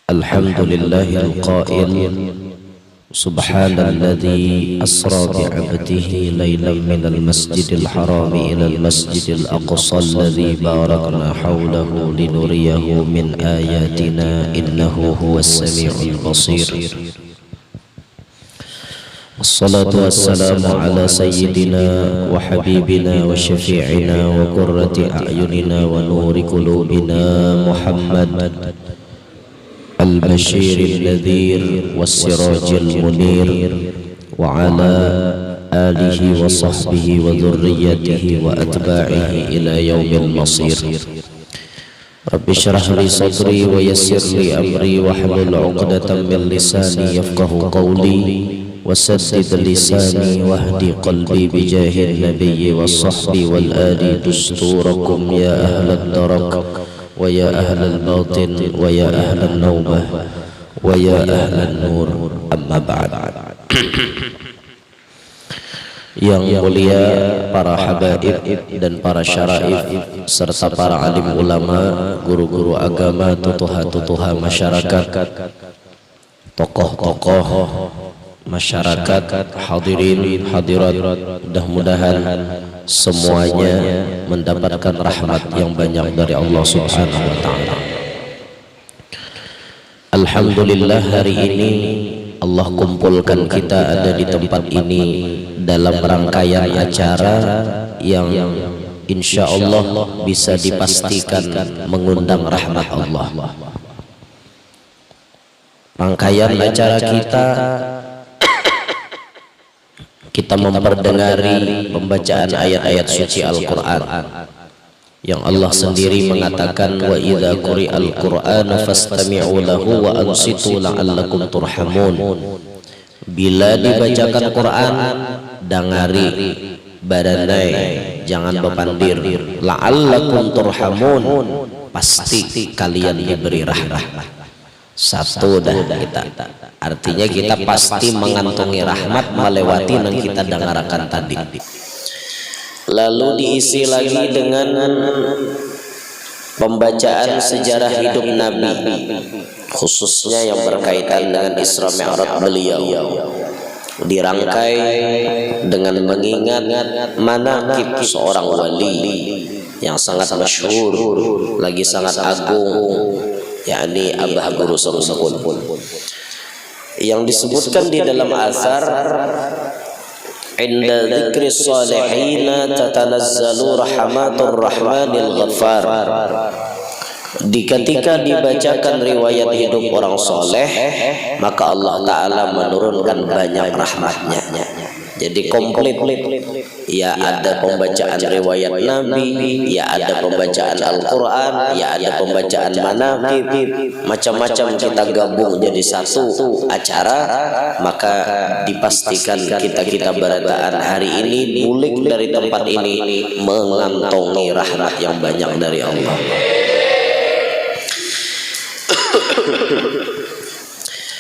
الحمد لله القائل سبحان الذي أسرى بعبده ليلا من المسجد الحرام إلى المسجد الأقصى الذي باركنا حوله لنريه من آياتنا إنه هو السميع البصير. الصلاة والسلام على سيدنا وحبيبنا وشفيعنا وقرة أعيننا ونور قلوبنا محمد البشير النذير والسراج المنير وعلى آله وصحبه وذريته وأتباعه إلى يوم المصير. رب اشرح لي صدري ويسر لي أمري واحلل عقدة من لساني يفقه قولي وسدد لساني واهدي قلبي بجاه النبي والصحب والآل دستوركم يا أهل الدرك ويا أهل الباطن ويا أهل النوبة ويا أهل النور أما بعد. Yang mulia para habaib dan para syaraif serta para alim ulama, guru-guru agama, tutuha-tutuha masyarakat, tokoh-tokoh masyarakat, hadirin hadirat, mudah-mudahan semuanya mendapatkan rahmat yang banyak dari Allah Subhanahu wa taala. Alhamdulillah, hari ini Allah kumpulkan kita ada di tempat ini dalam rangkaian acara yang insya Allah bisa dipastikan mengundang rahmat Allah. Rangkaian acara kita memperdengari pembacaan ayat-ayat suci Al-Quran yang Allah sendiri mengatakan, wa idza quri'al Qur'anu fastami'u lahu wa ansitu la'allakum turhamun. Bila dibacakan Quran, dengari, badanai, jangan bepandir, la'allakum turhamun, pasti kalian diberi rahmat. Satu dah kita, artinya kita pasti mengantongi rahmat melewati yang kita dengarkan tadi. Lalu diisi lagi dengan pembacaan sejarah hidup Nabi, khususnya yang berkaitan dengan Isra Mi'raj beliau, dirangkai dengan mengingat manaqib seorang wali yang sangat masyhur, lagi sangat agung, yakni Abah Guru Samsakun, yang disebutkan di dalam asar, inda dzikri salihina tatanazzalu rahmatur rahmanil ghaffar. Ketika dibacakan riwayat hidup orang soleh, maka Allah Ta'ala menurunkan banyak rahmatnya. Jadi komplit, ya ada pembacaan riwayat Nabi, ya ada pembacaan Al-Quran, ya ada pembacaan manaqib, macam-macam kita gabung jadi satu acara, maka dipastikan kita berataan hari ini bulik dari tempat ini mengantongi rahmat yang banyak dari Allah.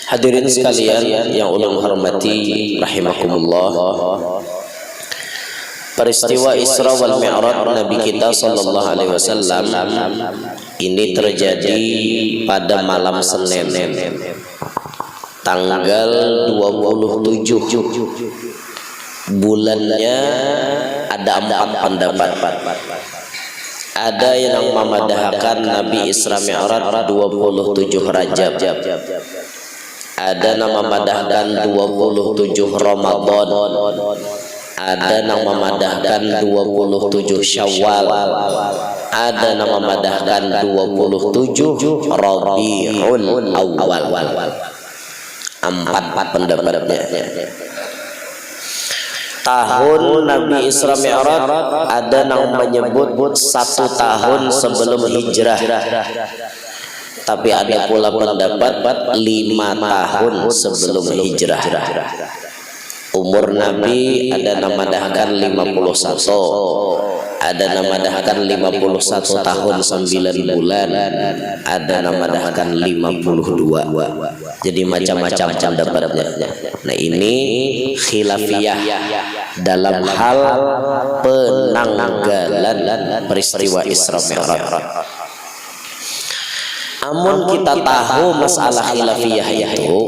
Hadirin sekalian yang ulama hormati rahimakumullah, peristiwa Isra wal Mi'raj Nabi kita sallallahu alaihi wasallam ini terjadi pada malam Senin tanggal 27. Bulannya ada 4 pendapat. Ada yang memadahkan Nabi Isra Mi'raj 27 Rajab. Ada nama memadahkan 27 Ramadan. Ada nama memadahkan 27 Syawal. Ada nama memadahkan 27 Rabiul Awal. 4 pendapatnya. Tahun Nabi Isra Mi'raj ada yang menyebut 1 tahun sebelum hijrah. Tapi ada pula pendapat 5 tahun sebelum hijrah. Umur Nabi ada nama dahkan 51, ada nama dahkan 51 tahun 9 bulan, ada nama dahkan 52. Jadi macam-macam pendapatnya. Nah, ini khilafiyah dalam hal penanggalan peristiwa Isra Mi'raj. Amun kita tahu masalah khilafiyah itu,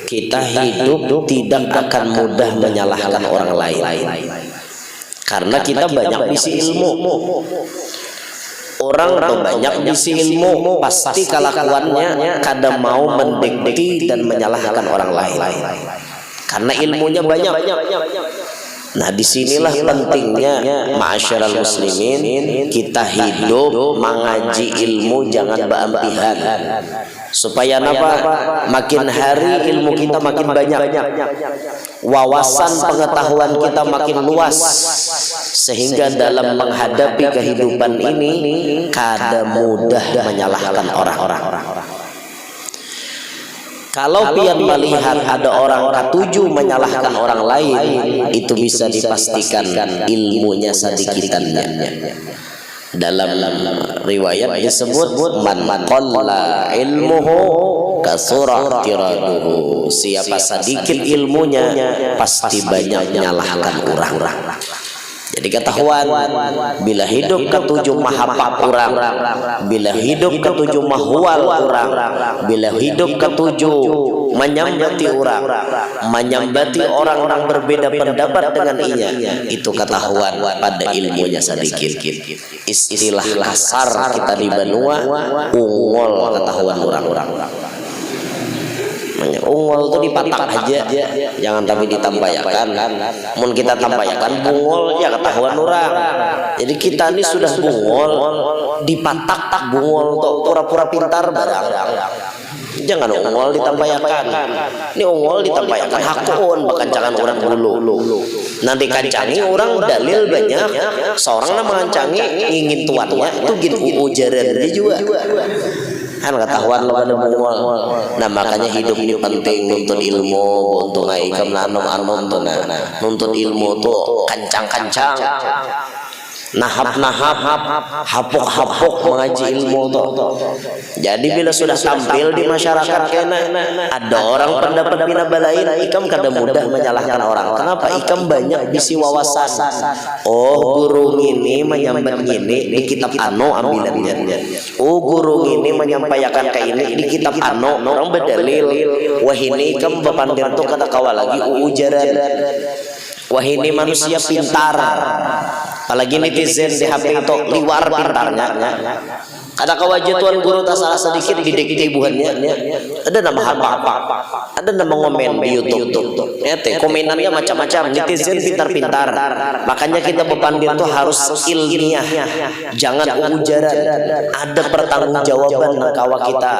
kita hidup tidak akan mudah menyalahkan orang lain. Karena kita banyak bisi ilmu. Orang banyak bisi ilmu, pasti kelakuannya kadang mau mendikti dan menyalahkan orang lain. Karena ilmunya banyak. Nah, disinilah pentingnya ma'asyiral muslimin, kita hidup mengaji ilmu jangan berlebihan. Supaya apa? Makin hari ilmu kita makin banyak, wawasan pengetahuan kita makin luas, sehingga dalam menghadapi kehidupan ini kada mudah menyalahkan orang-orang. Kalau pian melihat ada orang ketujuh menyalahkan orang lain, itu bisa dipastikan ilmunya sedikitannya. Dalam riwayat disebut man qalla ilmuhu kasura tiraduhu. Siapa sedikit ilmunya pasti banyak menyalahkan orang. Jadi ketahuan bila hidup ketujuh mahapap orang, bila hidup ketujuh mahwal orang, bila hidup ketujuh menyambati orang, menyambati orang-orang berbeda pendapat dengan inya, itu ketahuan pada ilmunya sedikit. Istilah kasar kita di Banua, ungol ketahuan orang-orang. Ungol itu dipatak aja, jangan tapi ditampayakan. Mun kita tampayakan bungol ya ketahuan orang. Jadi kita ini sudah bungol, dipatak bungol untuk pura-pura pintar barang. Jangan ungol ditampayakan. Ini ungol ditampayakan hakun, bahkan jangan orang dulu. Nanti kancangi orang dalil banyak, seorang nama kancangi ingin tuannya itu gitu ujaran dia juga. Kan ketahuan lo ada bungol. Nah makanya hidup ini penting, nuntut ilmu, untuk ngaikam nanom tuh nuntut ilmu tuh kancang, nahap, hapuk mengaji ilmu tuh. Jadi bila sudah tampil di masyarakat kena ada orang pendapat bina balain, ikam kada mudah menyalahkan orang. Kenapa? Ikam banyak bisi wawasan. Oh guru ini menyambat ini di kitab ano ambilannya. Oh guru ini menyampaikan kayak ini di kitab ano, orang berdalil. Wah ini ikam bepandir tuh kata kawal lagi ujaran. Wah ini manusia pintar, apalagi netizen di HP itu liwar pintarnya. Ada kewajituan guru tak salah sedikit didikti buhannya. Ada nama apa? Ada nama ngomen di YouTube. Komenannya macam-macam. Netizen pintar-pintar. Makanya kita bepandir itu harus ilmiah. Jangan ujaran. Ada pertanggungjawaban kawa kita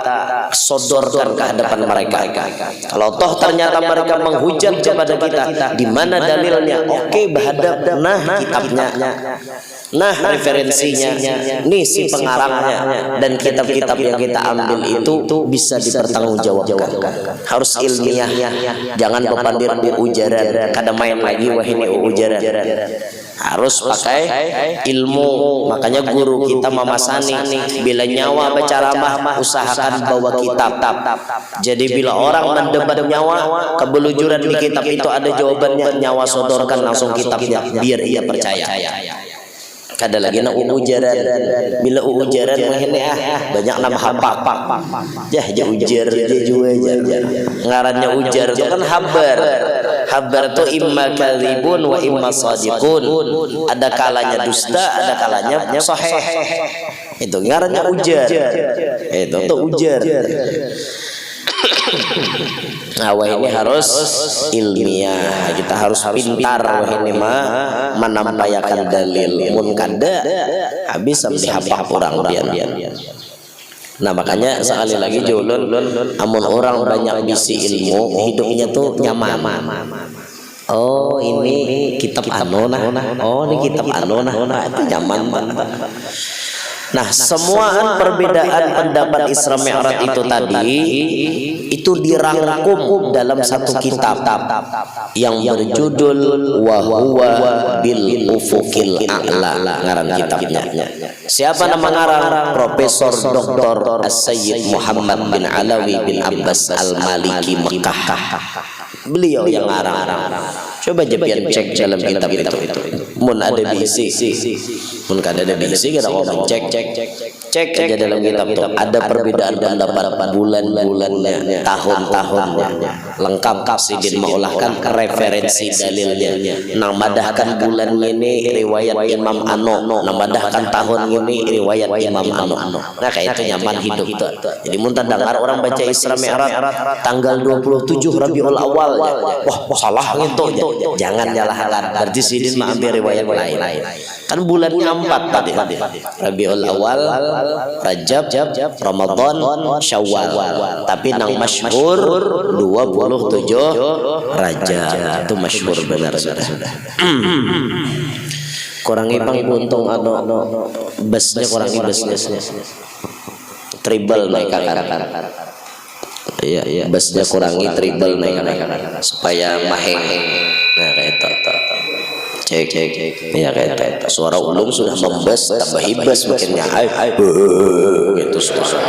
sodorkan ke hadapan mereka. Kalau toh ternyata mereka menghujat kepada kita, di mana dalilnya? Oke, berhadap nah kitabnya. Nah referensinya, nih si pengarangnya, dan kitab-kitab yang kita ambil itu bisa dipertanggungjawabkan. Harus ilmiah, jangan bepandir ujaran. Kadang main lagi wah ini ujaran. Harus pakai ilmu. Makanya guru kita Mama Sani, bila nyawa berceramah usahakan bawa kitab. Jadi bila orang mendebat nyawa, kebelujuran di kitab itu ada jawabannya, nyawa sodorkan langsung kitabnya biar ia percaya. Kada lagi na ujaran. Bila ujaran ini banyak nama hapak. Jah ujar dia juga ngarannya ujar itu kan habar. Habar itu imma kadzibun wa imma shadiqun. Ada kalanya dusta, ada kalanya sahih. Itu ngarannya ujar. Itu tuh ujar. Nah, wah ini harus ilmiah. Kita harus pintar wah ini mah menampaikan dalil. Mun kada habis sampai hafal orang pian. Nah makanya sekali lagi julun, amun orang banyak bisi ilmu, hidupnya tuh nyaman. Oh ini kitab anona. Oh ini kitab anona. Itu nyaman banget. Nah, semua perbedaan pendapat Isra Mi'raj itu tadi itu dirangkum dalam satu kitab yang berjudul Wa Huwa Bil Ufuqil A'la, ngaran kitabnya. Siapa nama ngarang? Profesor Dr. As-Sayyid Muhammad bin Alawi bin Abbas Al-Maliki Mekah. Beliau yang ngarang. Coba jepian cek dalam kitab itu. Mun ada bisi. mun kada ada bisi kada kau cek aja dalam kitab tuh ada perbedaan pendapat bulan-bulannya, tahun-tahunnya, lengkap Sidin mengolahkan referensi dalilnya. Nang madahkan bulan ini riwayat Imam Ano, nang madahkan tahun ini riwayat Imam Ano. Nah kayak itu nyaman hidup tuh. Jadi mun dengar orang baca Isra Mi'raj tanggal 27 Rabiul Awal, wah salah gitu. Jangan nyalahkan. Berarti Sidin mah ambil riwayat lain. Kan bulannya 4 tadi. Rabiul Awal, Rajab, Ramadan, Syawal. Tapi nang masyhur 27 Rajab. Itu masyhur benar sudah. Kurangi pang buntung busnya kurangi busnya. Triple naik kakak. Iya, busnya kurangi triple naik kakak supaya maheng. Nah kayak itu. Cek ya kayak itu. Suara ulung sudah membes tambah hibas makinnya gitu susah.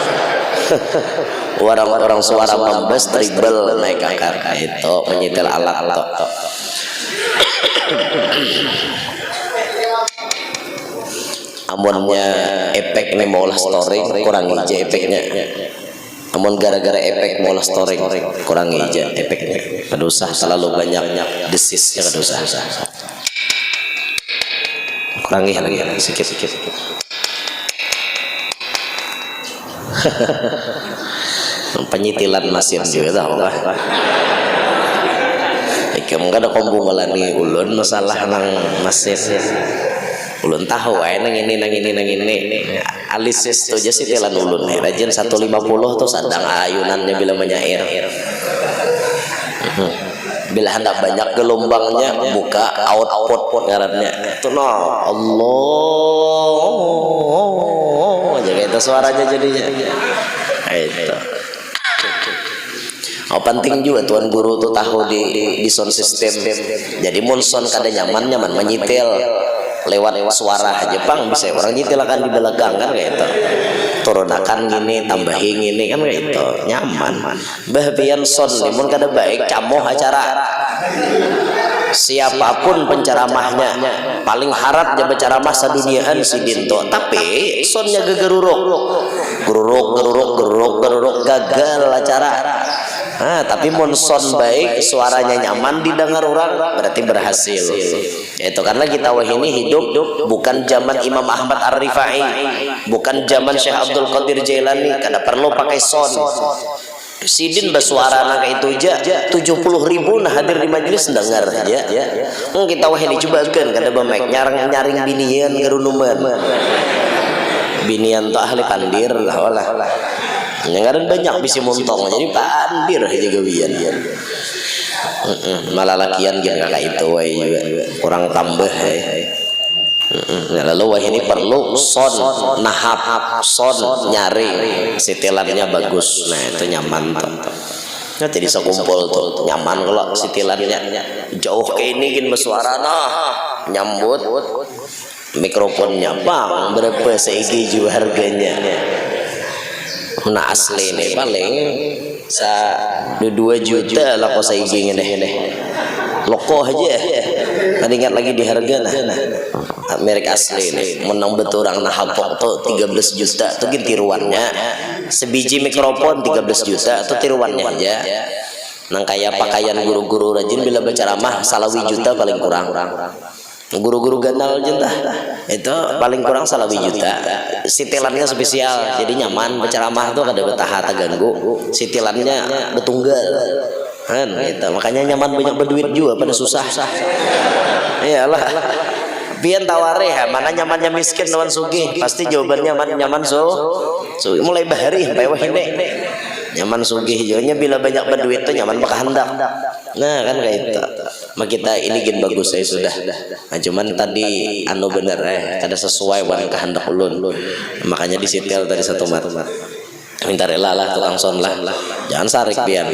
Orang suara membes triple naik kakak itu menyetel alat tok. Amunnya efek nih maulah story kurangi aja efeknya. Amun gara-gara efek maulah story kurangi aja efeknya. Kada usah terlalu banyak desisnya, kada usah. Kurangi lagi sedikit. Penyitilan mesin juga tahu lah. Kamu kada kombu melani ulun masalah nang mesin. Ulun tahu nang ini. Alisis tu aja sih telan ulun. Rajin 150 tuh sadang ayunannya bila menyair. Bila hendak banyak gelombangnya buka output ngarannya. Itu no Allah. Jaga itu suaranya jadinya. Itu. Oh penting juga tuan guru tuh tahu di sound system. Jadi mun sound kada nyaman menyitel lewat suara aja Jepang bisa orang nyitel akan di belakang kan kayak itu. Turunakan gini, tambahin gini kan kayak itu nyaman. Bahbian sound mun kada baik camoh acara. Siapapun penceramahnya paling harap dia berceramah seduniaan si Dinto, tapi soundnya geruruk gagal acara. Tapi mun sound baik, suaranya nyaman didengar orang, berarti berhasil. Itu karena kita ini hidup bukan zaman Imam Ahmad Ar-Rifai, bukan zaman Syekh Abdul Qadir Jailani, kada perlu pakai sound. Sidin bersuara kayak itu aja 70.000 nah hadir di majelis dengar aja. Kita ini cobakan kada bamek nyaring binian garunuman. Binian tuh ahli pandir lah olah. Yang banyak bisa montong jadi pandir aja gawian. Malah lakian gitu kakak itu juga kurang tambah. Lalu wah ini perlu sound nahap sound nyaring sitilannya bagus. Nah itu nyaman tuh. Nah jadi sekumpul tuh nyaman kalau sitilannya jauh ke ini gin bersuara nyambut mikrofonnya bang berapa seigi juga harganya. Nah asli nih paling 2 juta lah kok seigi deh. Loko aja kan ingat lagi di harga merek asli nih menang betul orang nahapok tuh 13 juta tuh tiruannya sebiji mikrofon 13 juta tuh tiruannya aja nang kayak pakaian guru-guru rajin bila berceramah salawi juta paling kurang guru-guru gandal jentah itu paling kurang salawi juta sitilannya spesial jadi nyaman berceramah tuh kada betah ganggu sitilannya betunggal kan gitu makanya nyaman banyak berduit juga pada susah iyalah pian taware mana nyamannya miskin lawan sugih pasti jawabannya nyaman mulai bahari sampai wah ini nyaman sugih jawabnya bila banyak berduit tuh nyaman makahandak nah kan kayak itu mak kita ini gin bagus saya sudah nah cuman tadi bener kada sesuai dengan kehendak ulun makanya disitel tadi satu mat minta rela lah tukang son lah jangan sarik pian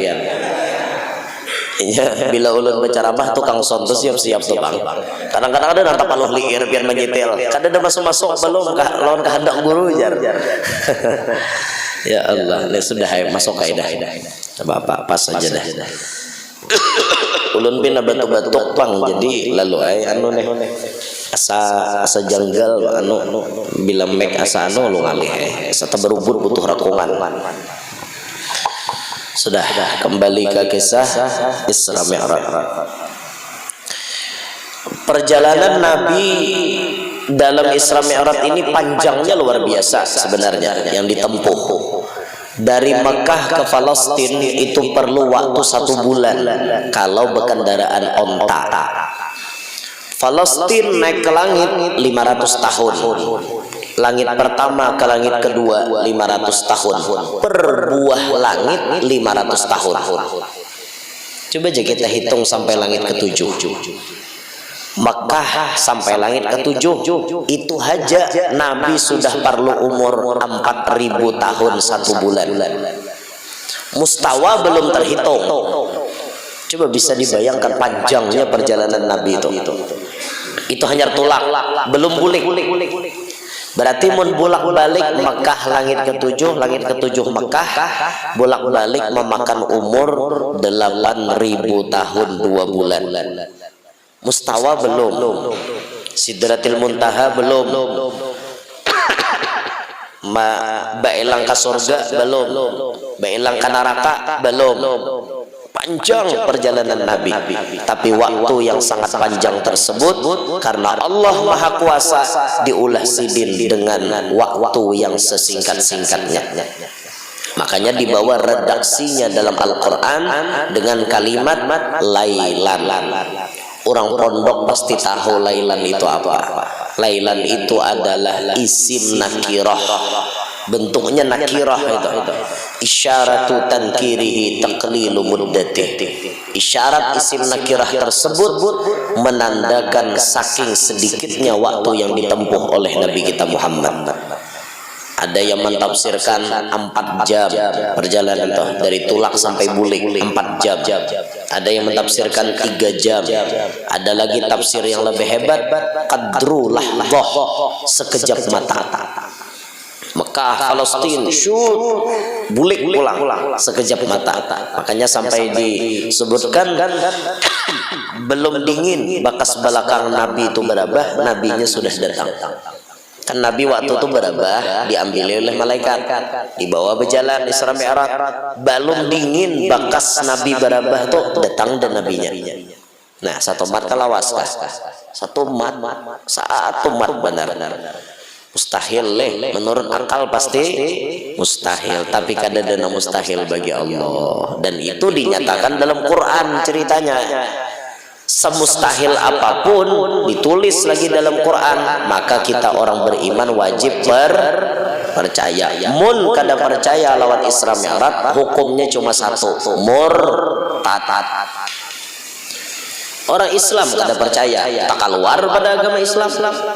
bila ulun berceramah tukang sound tuh siap-siap tuh bang kadang-kadang ada nanti paluh liir biar menyetel kadang ada masuk belum lawan kehendak guru jar ya Allah ini sudah masuk kaidah apa pas saja dah ulun pina batuk-batuk bang jadi lalu nih asa janggal anu bila mek asa anu lu ngalih serta berubur butuh rakungan. Sudah kembali ke kisah Isra Mi'raj. Perjalanan Nabi dalam Isra Mi'raj ini panjangnya luar biasa sebenarnya yang ditempuh. Dari Mekah ke Palestina itu perlu waktu 1 bulan kalau berkendaraan onta. Palestina naik ke langit 500 tahun. Langit pertama ke langit kedua 500 tahun. Per buah langit 500 tahun. Coba aja kita hitung sampai langit ke-7. Mekah sampai langit ke-7 itu aja Nabi sudah perlu umur 4000 tahun 1 bulan. Mustawa belum terhitung. Coba bisa dibayangkan panjangnya perjalanan Nabi itu. Itu hanya tulak, belum bulik. Berarti mun bolak-balik Mekah langit ke-7, langit ke-7 Mekah, bolak-balik memakan umur 8000 tahun 2 bulan. Mustawa belum, Sidratil Muntaha belum, Ba'ilang ka surga belum, Ba'ilang ka neraka belum. Panjang perjalanan Nabi, tapi waktu yang sangat panjang tersebut karena Allah Maha Kuasa diulah sidin dengan waktu yang sesingkat-singkatnya. Makanya dibawa redaksinya dalam Al-Quran dengan kalimat lailan. Orang pondok pasti tahu lailan itu apa. Lailan itu adalah isim nakirah, bentuknya nakirah itu. Isyaratu tankirihi taqlilu muddatih. Isyarat isim nakirah tersebut menandakan saking sedikitnya waktu yang ditempuh oleh Nabi kita Muhammad. Ada yang mentafsirkan 4 jam perjalanan itu dari tulak sampai bulik 4 jam. Ada yang mentafsirkan 3 jam. Ada lagi tafsir yang lebih hebat, qadru lahdah, sekejap mata. Mekah, Palestina, syut, bulik pulang, sekejap mata. Makanya sampai disebutkan belum dingin bakas belakang Nabi itu berabah, Nabinya sudah datang. Kan Nabi waktu itu berabah diambil oleh malaikat, dibawa berjalan Isra Mi'raj. Belum dingin bakas Nabi berabah tuh datang dan nabinya. Nah, satu mat kalawas kah? Satu mat benar. Mustahil menurut akal pasti mustahil, tapi kadang-kadang mustahil bagi Allah, dan itu dinyatakan dalam Quran ceritanya. Semustahil apapun ditulis lagi dalam Quran, maka kita orang beriman wajib percaya. Mun kada percaya lawan Isra Mi'raj, hukumnya cuma satu, murtad. Orang Islam kada percaya, tak keluar pada agama Islam,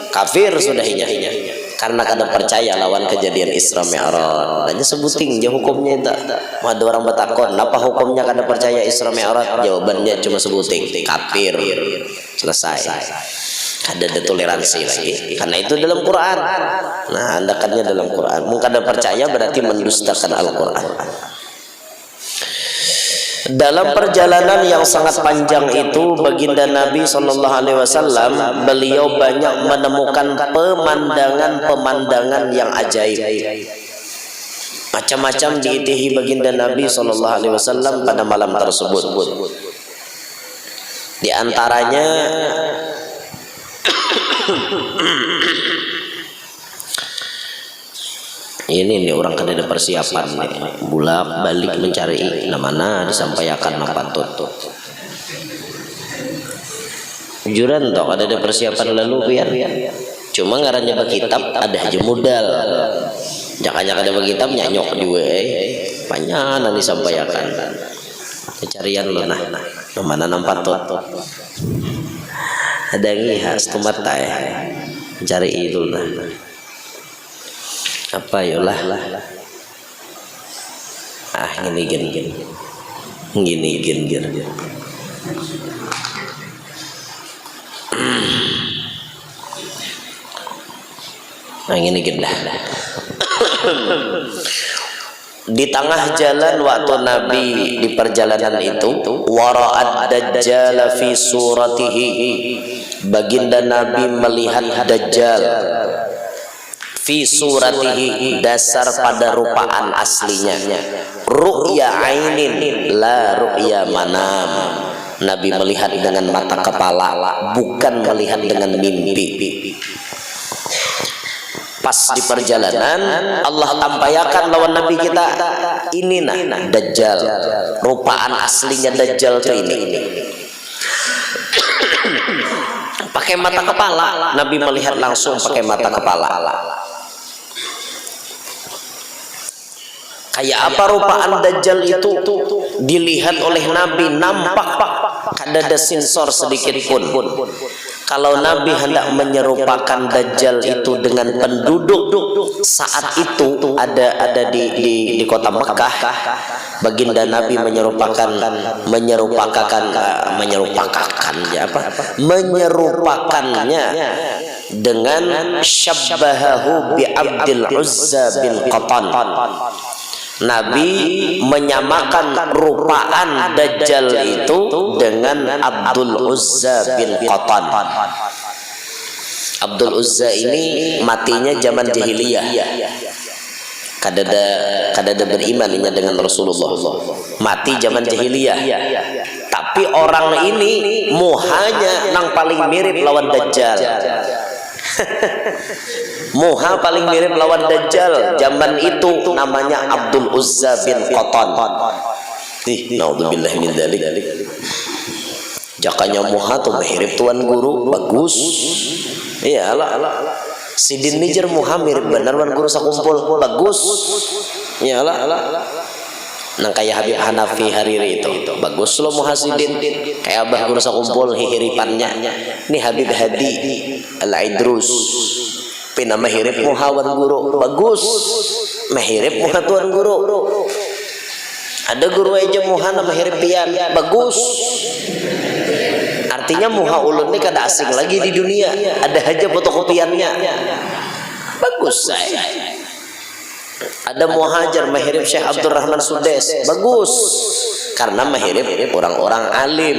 kafir sudahinya. Karena kada percaya lawan kejadian Isra Mi'raj. Hanya sebuting je hukumnya itu. Ada orang bertakon, apa hukumnya kada percaya Isra Mi'raj? Jawabannya cuma sebuting, kafir. Selesai. Ada toleransi lagi. Karena itu dalam Quran. Nah, andakannya dalam Quran. Mungkin kada percaya berarti mendustakan Al-Quran. Dalam perjalanan yang sangat panjang itu, baginda Nabi SAW beliau banyak menemukan pemandangan yang ajaib. Macam-macam diitihi baginda Nabi SAW pada malam tersebut. Di antaranya ini orang kan ada persiapan nih, bulak balik mencari mana disampaikan apa tuh. Jujuran toh ada persiapan lalu biar. Cuma ngarannya kitab ada aja modal. Jangan ada kitab nyanyok di panjang disampaikan. Pencarian lo nah mana nampak tuh. Ada ngihas tumat mencari itu nah. Apa yolah gini Di tengah jalan waktu Nabi di perjalanan itu, wara'ad dajjal fi suratihi, baginda Nabi melihat Dajjal fi suratihi, dasar pada rupaan aslinya, ru'ya ainin la ru'ya manam. Nabi melihat dengan mata kepala, bukan melihat dengan mimpi. Pas di perjalanan Allah tampayakan lawan Nabi kita, ini nah Dajjal, rupaan aslinya Dajjal itu ini. Pakai mata kepala, Nabi melihat langsung pakai mata kepala. Kayak apa rupaan Dajjal itu dilihat oleh Nabi, nampak kada ada sensor sedikit pun. Kalau Nabi hendak menyerupakan Dajjal itu dengan penduduk saat itu ada di kota Mekah, baginda Nabi menyerupakannya dengan syabbahahu bi Abdul Uzza bin Qatan. Nabi menyamakan rupaan Dajjal itu dengan Abdul Uzza bin Qatan. Abdul Uzza ini matinya zaman jahiliyah. Kadada berimannya dengan Rasulullah. Mati zaman jahiliyah. Tapi orang ini muhanya nang paling mirip lawan Dajjal. Muha paling mirip lawan Dajjal zaman itu namanya Abdul Uzza bin Qatan. Naudzubillah min dzalik. Jakanya Muha tuh mirip tuan guru, bagus. Iyalah. Sidin Niger Muha mirip benar wan guru sakumpul, bagus. Iyalah. Nang kayak Habib Hanafi Hariri itu bagus lo Muhasidin, kayak abah guru sakumpul hihiripannya. Ini Habib Hadi Al-Idrus pina mahirip muhawan guru, bagus. Mahirip muha tuan guru. Ada guru aja muha na mahirip pian, bagus. Artinya muha ulun ini kada asing lagi di dunia, ada aja fotokopiannya, bagus saya. Ada muhajir mahirip Syekh Abdurrahman Sudes, bagus, karena mahirip orang-orang alim.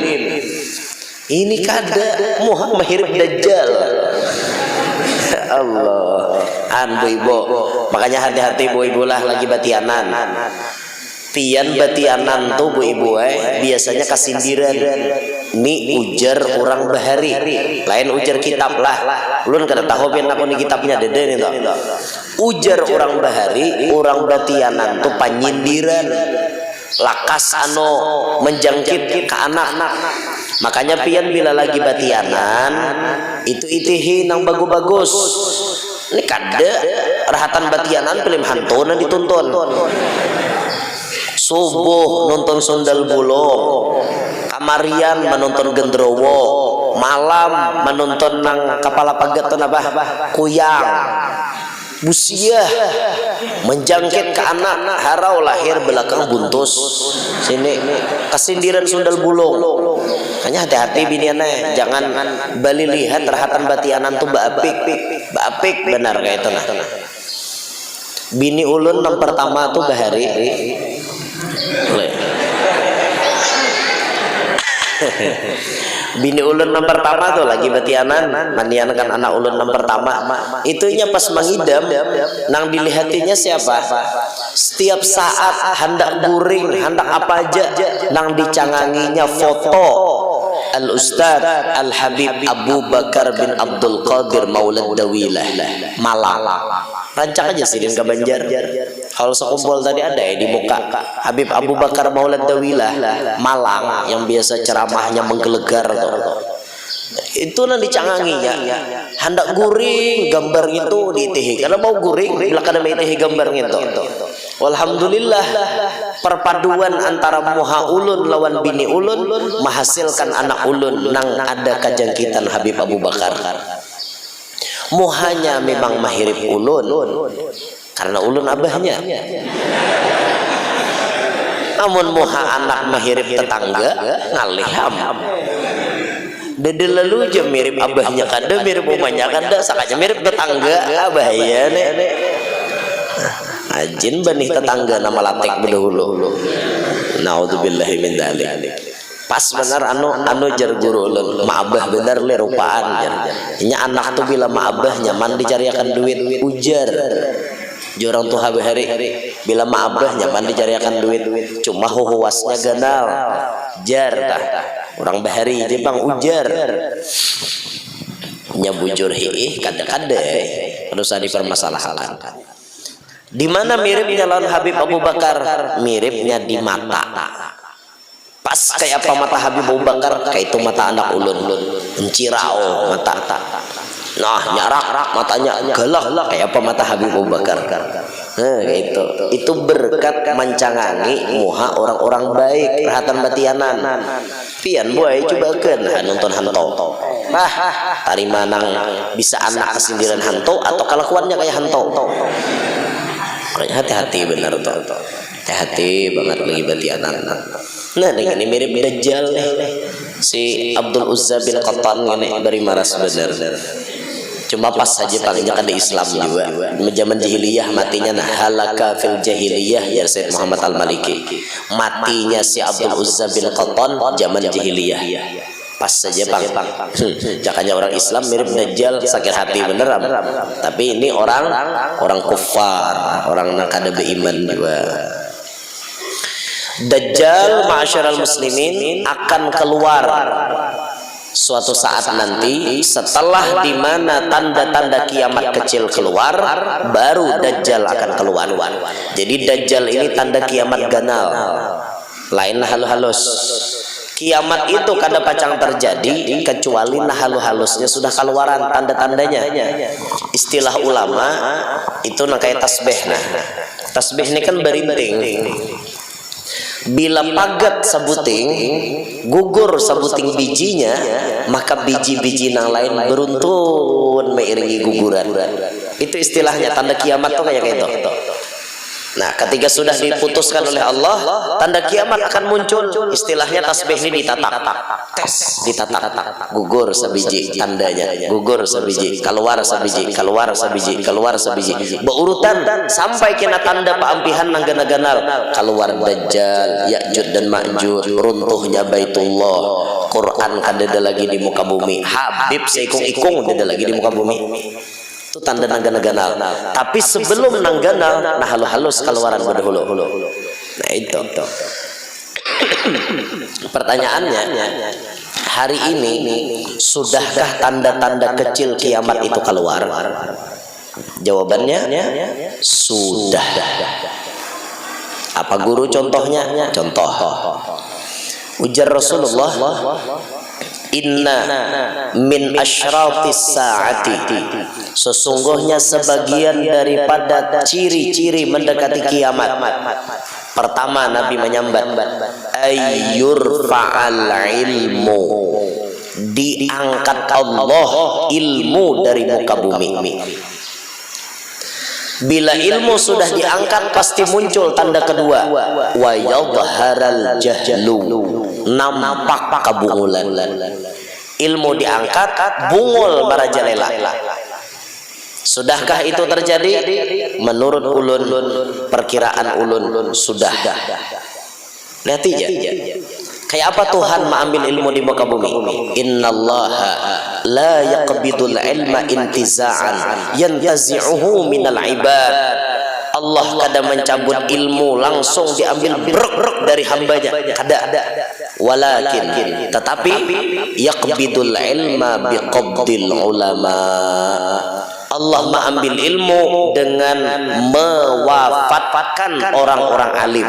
Ini kada muha mahirip Dajjal. Allah, bu ibu, makanya hati-hati bu ibu lah lagi batianan. Pian batianan tuh bu ibu biasanya kasindiran. Ini ujar orang bahari, lain ujar kitab lah. Ulun kada tahu pian aku ni kitabnya dede nih toh. Ujar orang bahari, orang batianan tuh panyindiran, lakas anu menjangkit ke anak. Makanya pian bila lagi batianan itu itihi nang bagus-bagus. Ini kada rahatan batianan film hantuna dituntun. Subuh nonton sundal bolong, kamarian menonton gendrowo, malam menonton nang kepala pagat apa kuyang. Busiah menjangkit ke anak, harau lahir belakang buntus. Sini kesindiran sundal bulung. Hanya hati-hati biniannya, jangan bali lihat rahatan batianan tuh baapik benar kayak itu nah. Bini ulun yang pertama tuh bahari. Bini ulun yang pertama tuh lagi batianan, mandian kan anak ulun yang pertama. Itunya pas mengidam, nang dilihatinya siapa? Setiap saat hendak guring, hendak apa aja, nang dicanganginya foto Al-Ustaz Al-Habib Abu Bakar bin Abdul Qadir Maulad Dawilah Malang. Rancak aja sidin ke Banjar. Kalau sekumpul tadi ada di muka Habib Abu Bakar Maulad Dawilah Malang yang biasa ceramahnya menggelegar tuh. Itu nanti canganginya hendak guring gambar itu diitihi karena mau guring bila kada meitihi gambar itu. Alhamdulillah perpaduan antara muha ulun lawan bini ulun menghasilkan anak ulun nang ada kajangkitan Habib Abu Bakar. Muhanya memang mahirip ulun karena ulun abahnya. Namun muha anak mahirip tetangga ngaliham. Dede lalu aja mirip abahnya kada, mirip umahnya kada, sakanya mirip tetangga abahnya nih. Jin benih tetangga nama latek bedahulu. Naudzubillahi min dzalik. Pas bener anu jar guru ulun maabah bener le rupaan jar. Nya anak tuh bila maabah nyaman dicariakan duit ujar. Jorang tuh hari bila maabah nyaman dicariakan duit cuma huwasnya ganal jar tah. Orang bahari dia bang ujar. Nya bujur hiih kada-kada harus dipermasalahkan. Di mana miripnya lawan Habib Abu Bakar? Miripnya di mata. Pas kayak apa mata Habib Abu Bakar? Kayak itu mata anak ulun. Encirau mata. Nah, nyarak matanya galak kayak apa mata Habib Abu Bakar. Nah, itu berkat mancangangi muha orang-orang baik, perhatian batianan. Pian boy cobakeun nonton hantu. Tari manang bisa anak kesindiran hantu atau kelakuannya kayak hantu. Hati-hati benar tuh. Hati-hati banget lagi batianan. Nah, ini mirip Dajjal nih. Si Abdul Uzza bin Qatan ini dari maras bener. Cuma pas saja palingnya kan di Islam juga. Zaman jahiliyah matinya halaka fil jahiliyah ya Said Muhammad Al-Maliki. Matinya si Abdul Uzza bin Qatan zaman jahiliyah. Pas saja bang. Jakanya orang Islam mirip Dajjal sakit hati beneran. Tapi ini orang kufar, orang yang kada beriman juga. Dajjal ma'asyiral muslimin akan keluar suatu saat nanti setelah di mana tanda-tanda kiamat kecil keluar baru Dajjal akan keluar. Jadi Dajjal ini tanda kiamat ganal. Lain halus. Kiamat itu kada pacang terjadi kecuali halu-halusnya sudah keluaran tanda-tandanya. Istilah ulama itu kayak tasbih. Nah, tasbih ini kan berinting. Bila pagat sebuting, gugur sebuting bijinya, maka biji-biji yang lain beruntun mengiringi guguran. Itu istilahnya tanda kiamat tuh kayak gitu. Nah, ketika sudah diputuskan oleh Allah, tanda kiamat akan muncul. Istilahnya tasbih ini ditatak, ditatak, gugur sebiji tandanya, gugur sebiji, keluar sebiji, keluar sebiji, keluar sebiji. Berurutan sampai kena tanda paampihan nanggan-ganal. Keluar Dajjal, Ya'juj dan Ma'juj, runtuhnya Baitullah. Quran kada lagi di muka bumi. Habib seikung-ikung ada lagi di muka bumi. Itu tanda nangganal. Tapi sebelum nangganal, nah halus keluaran berdahulu. Nah itu. Pertanyaannya, hari ini sudahkah tanda-tanda kecil kiamat itu keluar? Jawabannya sudah. Apa guru contohnya? Contoh. Ujar Rasulullah, inna min asyratis saati, sesungguhnya sebagian daripada ciri-ciri mendekati kiamat. Pertama Nabi menyambat ayyur fa'al ilmu, diangkat Allah ilmu dari muka bumi. Bila ilmu sudah diangkat pasti muncul tanda kedua, wa yadhharal jahlu, nampak kebungulan. Ilmu diangkat, bungul merajalela. Sudahkah itu terjadi? Menurut ulun, perkiraan ulun sudah. Lihat aja. Kayak apa Tuhan mengambil ilmu di muka bumi? Innallaha la yaqbidul ilma intiza'an yantazi'uhu minal ibad. Allah kada mencabut ilmu langsung diambil brek dari hambanya, kada. Walakin tetapi yaqbidul ilma biqabdil ulama. Allah mengambil ilmu dengan mewafatkan orang-orang alim.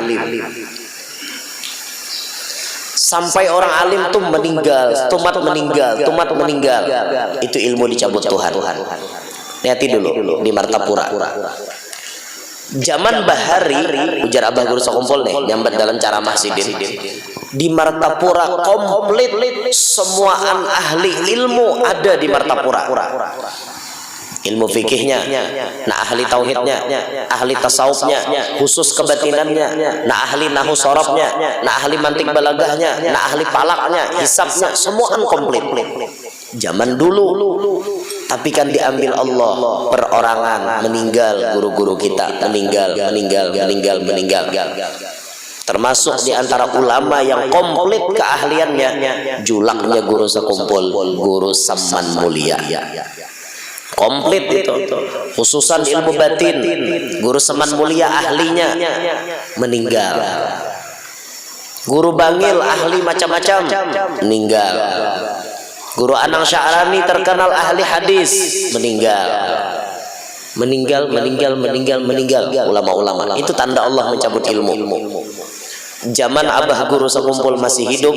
Sampai orang alim tuh meninggal, tumat meninggal. Itu ilmu dicabut Tuhan. Lihat dulu di Martapura. Zaman Bahari, ujar Abah Guru Sakumpul nih, nyambat dalam cara Mahsidin. Di Martapura komplit semua ahli ilmu ada di Martapura. Ilmu fikihnya, nah ahli tauhidnya, ahli tasawufnya, khusus kebatinannya, nah ahli nahu sorobnya, nah ahli mantik balagahnya, nah ahli palaknya, hisabnya, semua komplit. Zaman dulu Tapi kan diambil Allah, perorangan, meninggal guru-guru kita, meninggal. Termasuk di antara ulama yang komplit keahliannya, julaknya guru sekumpul, guru Saman Mulia. Komplit itu, khususan ilmu batin, guru Saman Mulia ahlinya meninggal. Guru Bangil ahli macam-macam meninggal. Guru Anang Sya'rani terkenal ahli hadis meninggal. Ulama-ulama itu tanda Allah mencabut ilmu. Zaman Abah Guru sekumpul masih hidup,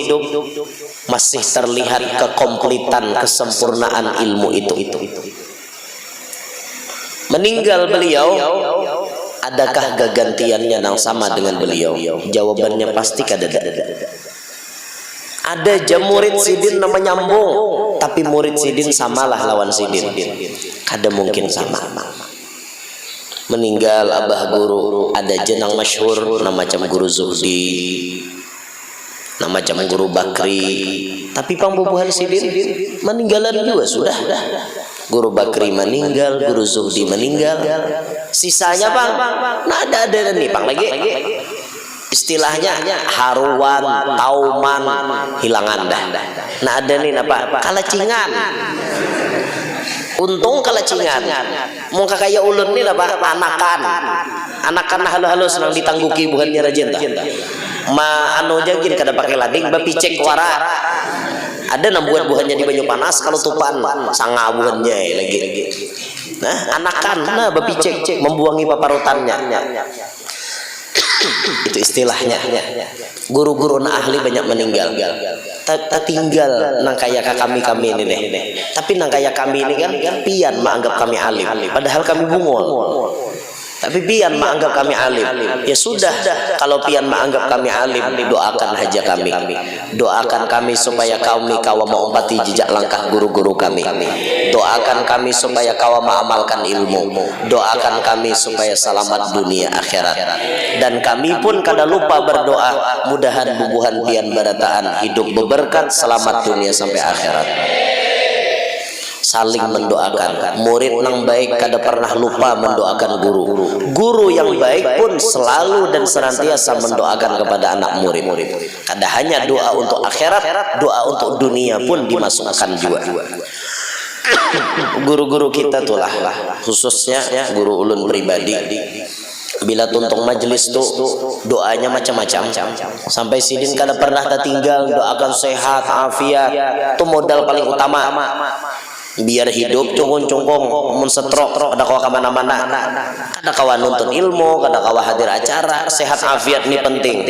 masih terlihat kekompletan, kesempurnaan ilmu itu. Meninggal beliau, adakah gantiannya yang sama dengan beliau? Jawabannya pasti kada. Ada murid Sidin nama nyambung, tapi murid Sidin samalah lawan Sidin, kada mungkin sama. Meninggal Abah Guru, ada jenang masyhur nama macam Guru Zuhdi, nama macam Guru Bakri, tapi pangbubuhan Sidin meninggalan juga sudah. Guru Bakri meninggal, Guru Zuhdi meninggal, sisanya Bang, nah ada nih Bang lagi. Istilahnya haruan, tauman, hilangan dah. Nah ada nih apa? Kalacingan. Untung kalacingan. Mau kakaya ulun nih apa? Anakan halo-halo senang ditangguki bukannya rajin dah. Ma anu jagin kada pakai lading, bapicek wara. Ada buah-buahannya di Banyu Panas kalau tupan sanga buahannya lagi. Nah anakan, nah bapicek membuangi paparutannya. Itu istilahnya. Guru-guru ahli banyak meninggal. Tinggal nang kaya kami ini deh. Tapi nang kaya kami ini kan pian menganggap kami alim, padahal kami bungol. Tapi pian menganggap kami alim. Ya sudah, kalau pian menganggap kami alim, doakan saja kami. Doakan kami supaya kami kawa mengumpati jejak langkah guru-guru kami. Doakan kami supaya kawa mengamalkan ilmu. Doakan kami supaya selamat dunia akhirat. Dan kami pun kada lupa berdoa, mudahan bubuhan pian barataan hidup beberkat, selamat dunia sampai akhirat. Saling mendoakan. Murid yang baik kada pernah lupa mendoakan guru. Guru yang baik pun selalu dan senantiasa mendoakan kepada anak murid. Kada hanya doa untuk akhirat, doa untuk dunia pun dimasukkan juga. Guru-guru kita tulah, khususnya guru ulun pribadi, bila tuntung majelis tuh doanya macam-macam. Sampai Sidin kada pernah tertinggal doakan sehat, afiat. Itu modal paling utama. Biar hidup cungkung-cungkung mun setrok kada kawa kemana-mana, kada kawa nuntun ilmu, kada kawa hadir acara. Sehat afiat ini penting.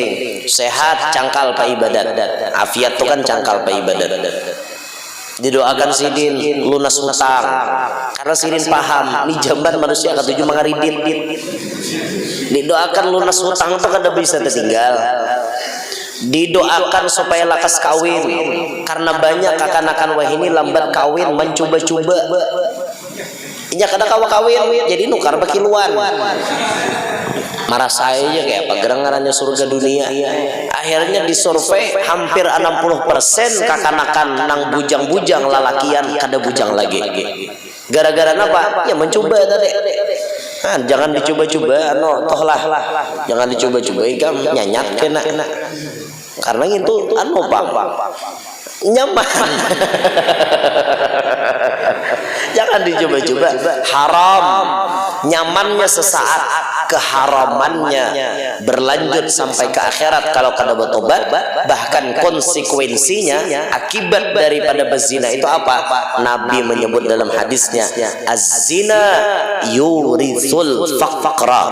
Sehat cangkal pa ibadat, afiat itu kan cangkal pa ibadat. Didoakan Sidin lunas hutang, karena Sidin paham nih jamban manusia ketujuh mengaridit. Didoakan lunas hutang itu kada bisa tertinggal. Didoakan supaya lakas kawin, karena banyak akan wah ini lambat kawin mencoba-coba. Inya kada kawa kawin, jadi nukar bakiluan. Marah saya aja kayak apa gerangannya surga dunia. Akhirnya disurvei hampir 60% kakanakan nang bujang-bujang lalakian kada bujang lagi. Gara-gara apa? Ya mencoba tadi. Jangan dicoba-coba, tohlah. Jangan dicoba-coba, ikam nyanyat kena. Karena itu Bang, nyaman. Jangan dicoba-coba, haram. Nyamannya sesaat, keharamannya berlanjut sampai ke akhirat kalau kada bertobat. Bahkan konsekuensinya, akibat daripada berzina itu apa? Nabi menyebut dalam hadisnya, az-zina yurithul faqra.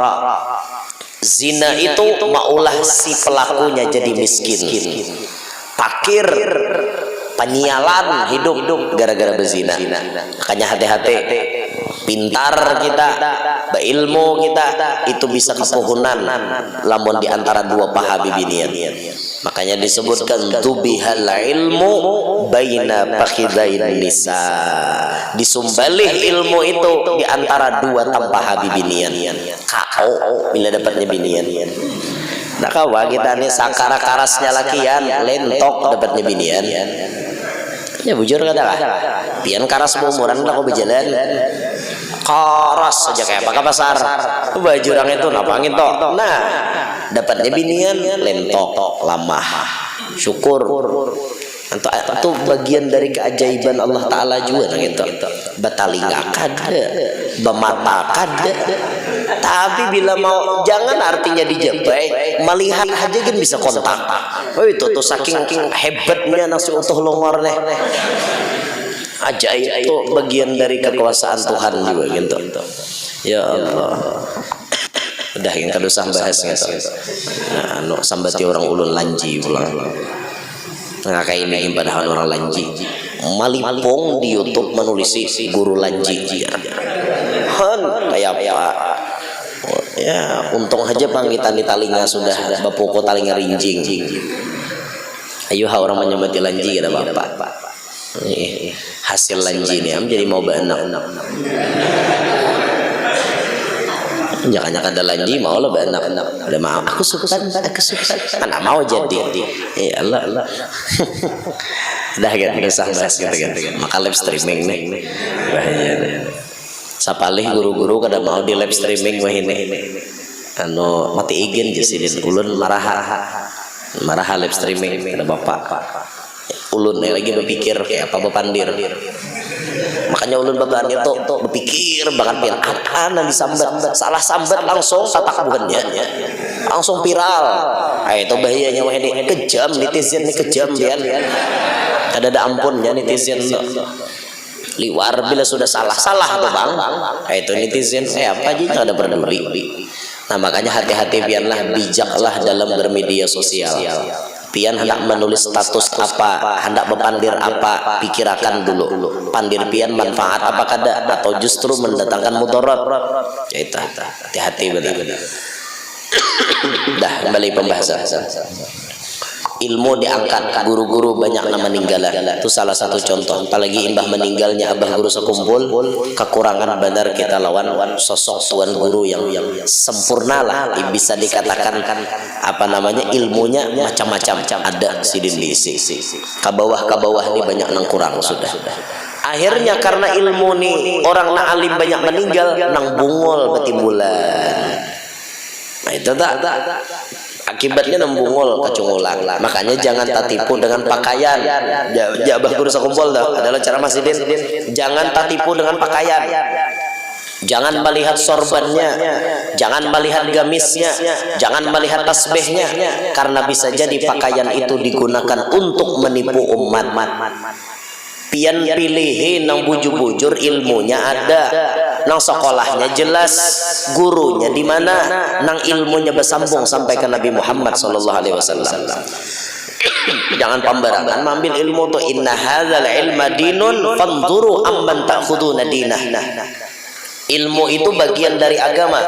Zina itu maulah si pelakunya jadi miskin, fakir, penyialan hidup gara-gara berzina. Makanya hati-hati, pintar kita, berilmu kita, itu bisa kepuhunan lamun di antara dua paha bibinian. Makanya disebutkan tubihal ilmu baina fakhidain nisa. Disumbalih ilmu itu di antara dua tampah bibinian. Kau bila dapatnya binian. Nah kawa kita nih sakara karasnya lakian lentok dapatnya binian. Ya bujur kata lah. Pian karas umuran dah kau berjalan. Karas saja kayak apa pasar. Bajurang itu napangin tok. Nah, dapatnya binian lentok lamah. Syukur. Itu bagian dari keajaiban Allah Ta'ala juga gitu. Batalinga kada, bemata kada. Tapi bila mau, jangan artinya dijepai, melihat aja kan bisa kontak. Oh itu tuh saking hebatnya nasi utuh longor nih. Ajaib itu bagian dari kekuasaan Tuhan juga gitu. Ya Allah. Udah yang kada usah bahas gitu. Nah, sambati orang ulun lanji pulang. Nah kayak ini padahal orang lanji malipong di YouTube menulisi guru lanji kayak apa ya, untung aja panggitan di talinga sudah bapoko talinga rinjing. Ayo orang menyamati lanji ada bapak hasil lanji ini jadi mau berenang. Jangan ada lanji mau lah berenang. Ada mau aku suka mana mau jadi ya Allah. Dah gitu bahas gitu. Maka live streaming nih bahaya. Sapalih guru-guru kada mau di live streaming wah ini. Mati izin jadi ulun marah live streaming ada bapak. Ulun lagi berpikir kayak apa bepandir. Makanya ulun bapak itu berpikir banget pian apa nanti sambat salah sambat langsung tatak bukannya langsung viral. Itu bahayanya wah ini kejam netizen ini kejam pian. Ada ampunnya netizen liwar bila sudah salah tuh bang. Itu netizen apa aja ada peduli. Nah makanya hati-hati pianlah bijaklah dalam bermedia sosial. Pian hendak menulis status apa, hendak berpandir apa, pikirkan dulu. Pandir pian manfaat apa kada atau justru mendatangkan mudarat. Ya itu hati-hati benar. Dah kembali pembahasan. Ilmu diangkat, guru-guru banyak nama meninggal. Itu salah satu contoh. Apalagi imbah meninggalnya abah guru sekumpul, kekurangan benar kita lawan sosok tuan guru yang sempurna lah. Bisa dikatakan apa namanya ilmunya macam-macam. Ada sidin diisi. Kabawah ini banyak nang kurang sudah. Akhirnya karena ilmu nih orang nak alim banyak meninggal, nang bungol betimbulan. Nah itu tak. Akibatnya nembungol kacungulang. Makanya jangan tertipu dengan pakaian. Jabah guru sekumpul adalah cara Masjidin. Jangan tertipu dengan pakaian. Jangan melihat sorbannya, jangan melihat gamisnya, jangan melihat tasbihnya, karena bisa jadi pakaian itu digunakan untuk menipu umat. Pian pilihin nang bujur-bujur ilmunya ada, nang sekolahnya jelas, gurunya di mana, nang ilmunya bersambung sampai ke Nabi Muhammad SAW. Jangan pembarangan mengambil ilmu tuh inna hadzal ilma dinun fanzuru amman ta'khuduna dinah. Ilmu itu bagian dari agama.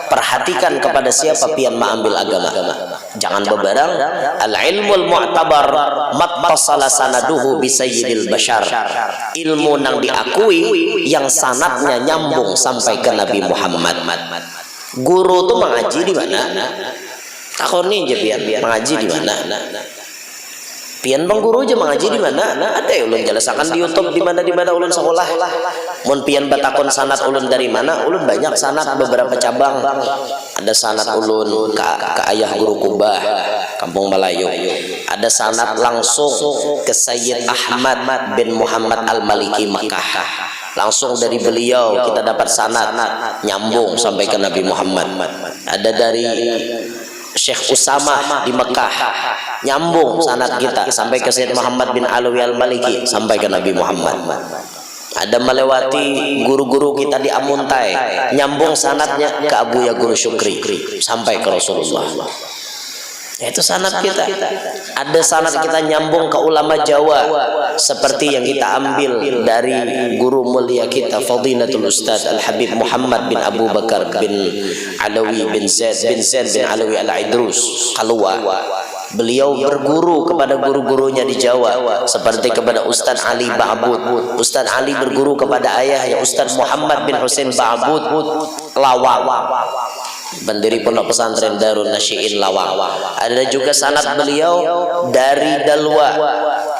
Perhatikan kepada siapa pian mengambil agama. Jangan bebarang. Al-ilmul mu'tabar mattasala sanaduhu bi sayyidil bashar. Ilmu nang diakui yang sanadnya nyambung sampai ke Nabi Muhammad. Guru tuh mengaji di mana? Takoni aja pian mengaji di mana? Pian bang guru aja mengaji di mana? Ada ya ulun jelasakan di YouTube di mana ulun sekolah. Mun pian batakon sanad ulun dari mana? Ulun banyak sanad beberapa cabang. Ada sanad ulun ke ayah guru Kubah Kampung Melayu. Ada sanad langsung ke Sayyid Ahmad bin Muhammad Al-Maliki Makkah. Langsung dari beliau kita dapat sanad nyambung sampai ke Nabi Muhammad. Ada dari Syekh Usama di Mekah nyambung sanad kita sampai ke Sayyid Muhammad bin Alawi Al-Maliki sampai ke Nabi Muhammad. Ada melewati guru-guru kita di Amuntai nyambung sanadnya ke Abu Ya Guru Syukri sampai ke Rasulullah. Itu sanad kita. Ada sanad kita nyambung ke ulama Jawa seperti yang kita ambil dari guru mulia kita Fadilatul Ustaz Al-Habib Muhammad bin Abu Bakar bin Alawi bin Zaid bin Alawi Al-Idrus Kalwa. Beliau berguru kepada guru-gurunya di Jawa seperti kepada Ustaz Ali Ba'bud. Ustaz Ali berguru kepada ayahnya Ustaz Muhammad bin Husain Ba'bud Lawang, pendiri pondok pesantren Darun Nasyiin Lawang. Ada juga sanad beliau dari Dalwa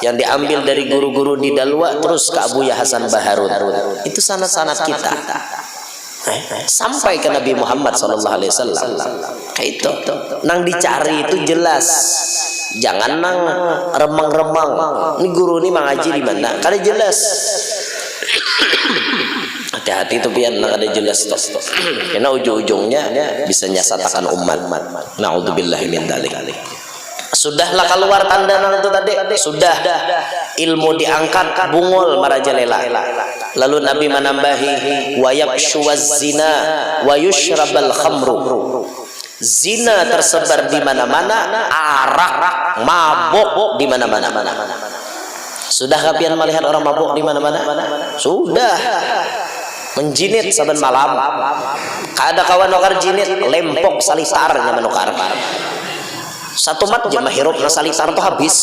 yang diambil dari guru-guru di Dalwa terus ke Abuya Hasan Baharun. Itu sanad-sanad kita sampai ke Nabi Muhammad SAW. Kayak itu nang dicari itu jelas, jangan nang remang-remang ini guru ini mengaji di mana kada jelas. Hati-hati itu pian nang ada jelas toh, karena ujung-ujungnya bisa nyasatakan umat. Naudzubillahi min dzalik. Sudahlah keluar tanda itu tadi, sudah ilmu diangkat bungul marajalela. Lalu Nabi menambahi wa yafshuwaz zina wa yushrabal khamru. Zina tersebar di mana-mana, arak mabuk di mana-mana. Sudah kapian melihat orang mabuk di mana-mana? Sudah. Menjinit saben malam. Kada kawan nukar jinit lempok salitarnya menukar. Satu mat jemah hirup na salitar tuh habis.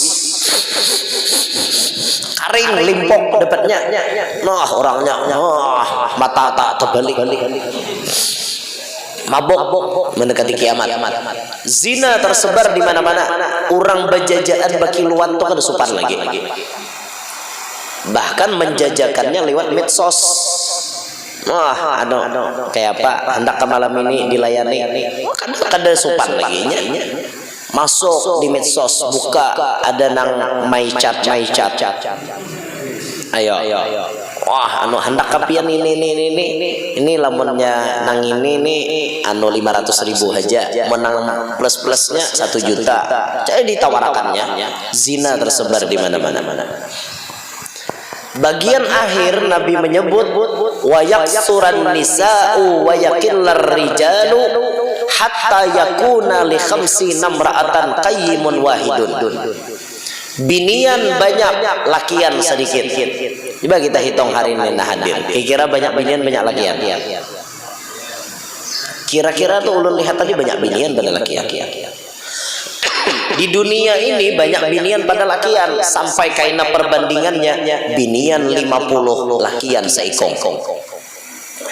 Karing limpok dapatnya. Nah orangnya mata tak terbalik. Mabok mendekati kiamat. Zina tersebar di mana-mana. Orang bajajaan baki luan tuh kada supan lagi. Bahkan menjajakannya lewat medsos. Wah, kayak apa? Hendak ke malam ini dilayani. Kada supan lagi nya. Masuk di medsos, buka ada nang my chat. Ayo. Wah, hendak kapian ini lamunnya nang ini 500.000 aja, menang plus-plusnya 1 juta. Jadi ditawarkannya. Zina tersebar di mana-mana. Bagian akhir Nabi menyebut wa yaksuran nisa'u wa yakillar rijalu hatta yakuna li khamsi namra'atan qayyimun wahidun. Binian banyak, lakian sedikit. Coba kita hitung hari ini nah hadir. Kira-kira banyak binian banyak lakian. Kira-kira tuh ulun lihat tadi banyak binian pada lakian. Di dunia ini banyak binian pada lakian, sampai kaina perbandingannya binian 50 lakian seikong.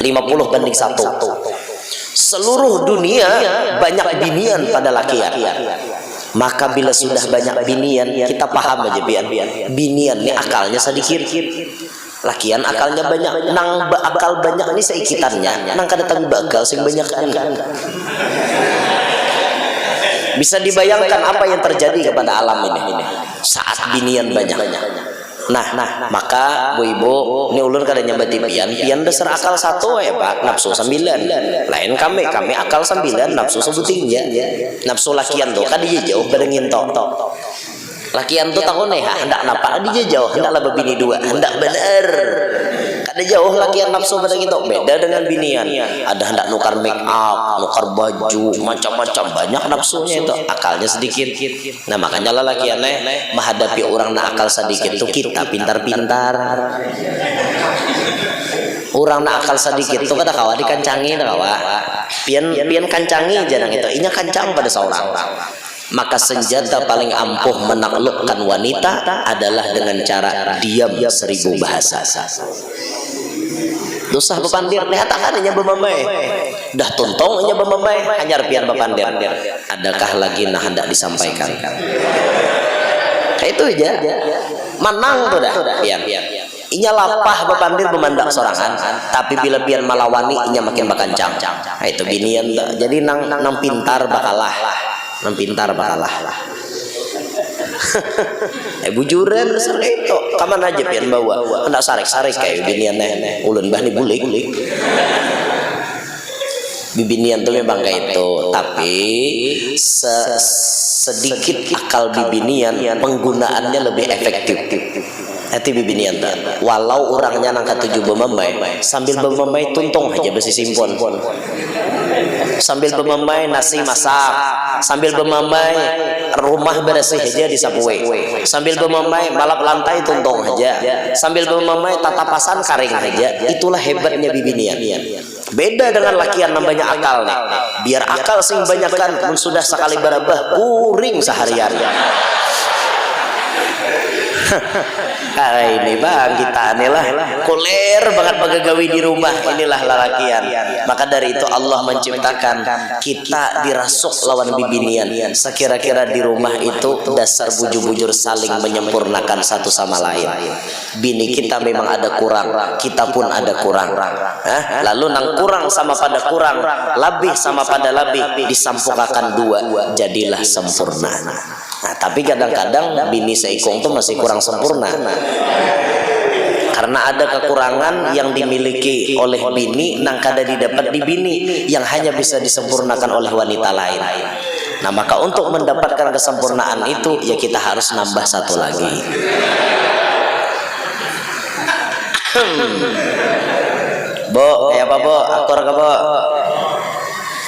50 banding 1. Seluruh dunia banyak binian pada lakian. Maka bila sudah banyak binian, kita paham aja binian ini akalnya sedikit. Lakian akalnya banyak. Nang akal banyak ini seikitannya. Nang kada tahu bakal sing banyak kan. Bisa dibayangkan apa yang terjadi kepada alam ini saat binian banyak. Nah, maka bu ibu ini ulun kada nyambati pian dasar akal 1 ya Pak, nafsu 9. Lain kami akal 9, nafsu sebutingnya. Nafsu lakian tuh kan dia jauh berengin tok. Lakian tuh tahu nih hendak napa dia jauh, hendaklah berbini 2, hendak bener. Kada jauh lakian nafsu pada gitu, beda dengan binian. Ada hendak nukar make up, nukar baju, macam-macam banyak nafsunya itu, akalnya sedikit. Nah makanya lah lakiannya menghadapi orang nak akal sedikit itu kita pintar-pintar. Orang nak akal sedikit itu kada kawa dikancangi dah kawa. Pian kancangi jangan itu, inya kancang pada seorang. Maka senjata paling ampuh menaklukkan wanita adalah dengan cara diam 1000 bahasa. Dosah bepandir lihat tangannya bemamai. Dah tuntong nya bemamai, hanyar pian bepandir. Adakah lagi nah hendak disampaikan? Itu aja. Manang tuh dah pian. Inya lapah bepandir bemandak sorangan, tapi bila pian malawani inya makin bakancang. Nah, itu binian. Jadi nang pintar bakalah. Nang pintar bakalah. Bujuran besar itu kaman aja pian bawa hendak sarik-sarik kayak binian ulun bah ni bulik. Bibinian tuh memang kayak itu, tapi sedikit akal bibinian penggunaannya lebih efektif. Hati bibinian tak. Walau orangnya nang ketujuh bemamai, sambil bemamai tuntung aja besi simpon. Sambil bemamai nasi masak, sambil bemamai rumah bersih aja disapuwe, sambil bemamai balap lantai tuntung aja, sambil bemamai tatapasan karing aja. Itulah hebatnya bibinian. Beda dengan lakian namanya akal nih. Biar akal sing banyakan pun sudah sekali barabah kuring seharian. Ini bang kita inilah kuler banget pegagawi di rumah, inilah lalakian. Maka dari itu Allah menciptakan kita dirasuk lawan bibinian. Sekira-kira di rumah itu dasar bujur-bujur saling menyempurnakan satu sama lain. Bini kita memang ada kurang, kita pun ada kurang. Lalu nang kurang sama pada kurang, lebih sama pada lebih, disampukakan dua, jadilah sempurna. Nah, tapi kadang-kadang bini seikung itu masih kurang sempurna. Karena ada kekurangan yang dimiliki oleh bini nang kada didapat di bini yang hanya bisa disempurnakan oleh wanita lain. Nah, maka untuk mendapatkan kesempurnaan itu ya kita harus nambah satu lagi. Bo, kayak apa bo? Akor ke bo?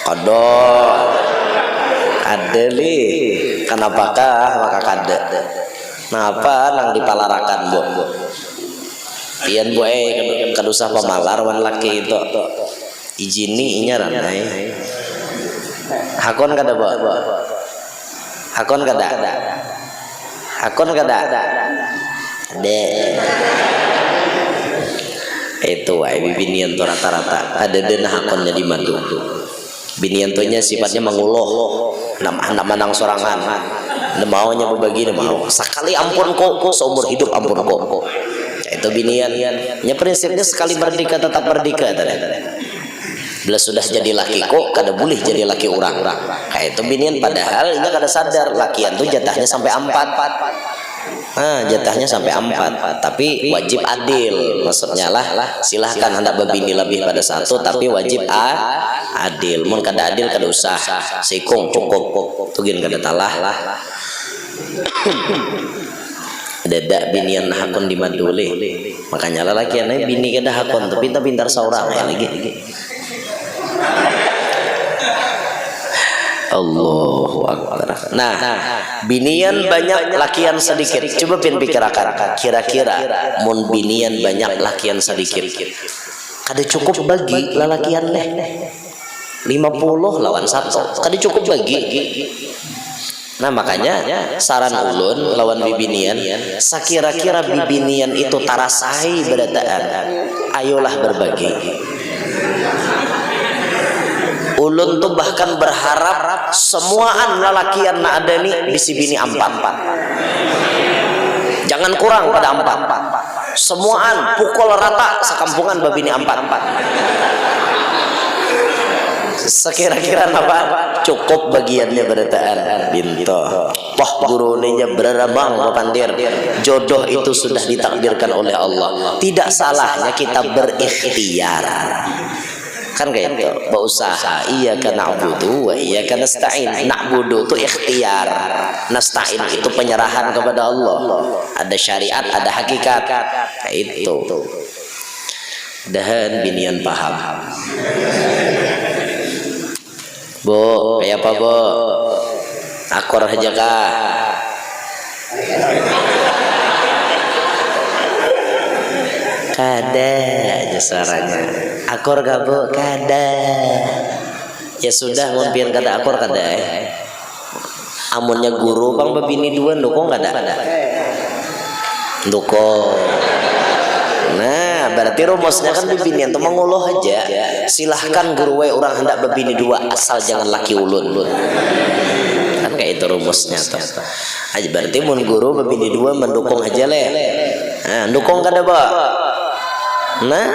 Kodok. Ada li, kenapakah maka kada? Napa nang dipalarakan bu? Pian bu kadusah pemalar wan laki itu. Ijini inya ranai. Hakon kada bu? Hakon kada? Hakon kada? Ade. Itu wae bibinian tu rata-rata ada dena hakonnya di madu. Binian tuanya sifatnya menguluh, nak menang sorangan, maunya berbagi, mau sekali ampun kok seumur hidup ampun kok. Itu binian, nya prinsipnya sekali merdeka tetap merdeka. Bila sudah jadi laki kok, kada boleh jadi laki orang. Kayak itu binian padahal ini kada sadar lakian tuh jatahnya sampai 4. Jatahnya sampai 4, tapi wajib adil. Maksudnya lah, silahkan hendak berbini lebih pada satu, tapi wajib adil. Mun kada adil kada usah, sikung cukup, tugin kada talah. Dadak binian hakon di madule, makanya lah lakiannya bini kada hakon, tapi pintar saurang ya lagi. Allahu Akbar. Nah, binian banyak lakian sedikit. Coba pikirakan, kira-kira mun binian banyak lakian sedikit, kada cukup bagi lalakian leh 50 lawan 1, kada cukup bagi. Nah, makanya saran ulun lawan bibinian, sakira-kira bibinian itu tarasai berataan, ayolah berbagi. Ulun tuh bahkan berharap semuaan lalakian na ada nih bisi bini 4. Jangan kurang pada 4. Semuaan pukul rata sekampungan babini 4. Sekira-kira apa? Cukup bagiannya berataan binto. Wah gurunenya berabang papandir. Jodoh itu sudah ditakdirkan oleh Allah. Tidak salahnya kita berikhtiar. Kan kayak itu berusaha. Iyyaka na'budu wa iyyaka nasta'in. Na'budu itu ikhtiar, nasta'in itu penyerahan kepada Allah. Ada syariat, ada hakikat. Itu dahan binian paham. Bu, kayak apa bu? Akor aja kah? Kada aja suaranya. Akor gak bu? Kada. Ya sudah, mungkin kada akor kada. Amunnya guru bang babini 2 dukung kada? Dukung. Nah, berarti rumusnya kan bibinian tuh menguluh aja. Silahkan guru we orang hendak babini 2 asal jangan laki ulun. Kan kayak itu rumusnya tuh. Aja berarti mun guru babini 2 mendukung aja leh. Nah, dukung kada ba? Nah,